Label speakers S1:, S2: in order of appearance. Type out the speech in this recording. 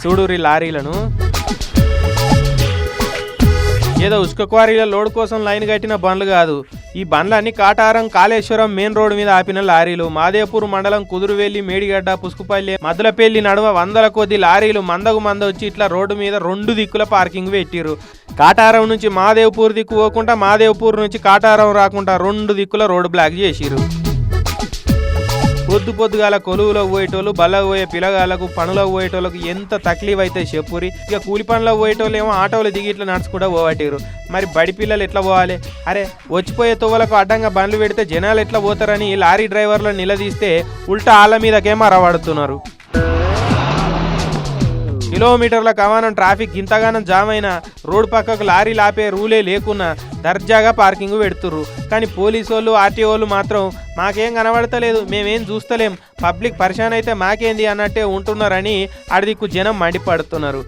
S1: చూడురి లారీలను. ఏదో ఉసుక క్వారీల లోడ్ కోసం లైన్ కట్టిన బండ్లు కాదు, ఈ బండ్లన్నీ కాటారం కాళేశ్వరం మెయిన్ రోడ్డు మీద ఆపిన లారీలు. మాదేపూర్ మండలం కుదురువెల్లి, మేడిగడ్డ, పుసుకుపల్లి, మద్దులపల్లి నడుమ వందల కొద్ది లారీలు మందకు మంద వచ్చి ఇట్లా రోడ్డు మీద 2 దిక్కుల పార్కింగ్ పెట్టిరు. కాటారం నుంచి మాదేవ్పూర్ దిక్కు పోకుండా, మాదేవ్పూర్ నుంచి కాటారం రాకుండా 2 దిక్కుల రోడ్డు బ్లాక్ చేసిరు. పొద్దుగాల కొలువులకు పోయేటోళ్ళు, బళ్ళకు పోయే పిల్లగాళ్ళకు, పనులకు పోయేటోళ్ళకు ఎంత తక్లీఫ్ అయితే చెప్పురి. ఇక కూలి పనులకు పోయేటోళ్ళు ఏమో ఆటోలు దిగి ఇట్లా నడుచుకుంటూ పోవట్టారు. మరి బడి పిల్లలు ఎట్లా పోవాలి? అరే వచ్చిపోయే తోవలకు అడ్డంగా బండ్లు పెడితే జనాలు ఎట్లా పోతారని లారీ డ్రైవర్లను నిలదీస్తే ఉల్టా ఆళ్ళ మీదకేమో అరవడుతున్నారు. కిలోమీటర్ల కమానం ట్రాఫిక్ ఇంతగానం జామ్ అయినా రోడ్డు పక్కకు లారీలు ఆపే రూలే లేకున్నా దర్జాగా పార్కింగ్ పెడుతుర్రు. కానీ పోలీసు వాళ్ళు, ఆర్టీఓ వాళ్ళు మాత్రం మాకేం కనబడతలేదు, మేమేం చూస్తలేం, పబ్లిక్ పరిశాన్ అయితే మాకేంది అన్నట్టే ఉంటున్నారని అడిదిక్కు జనం మండిపడుతున్నారు.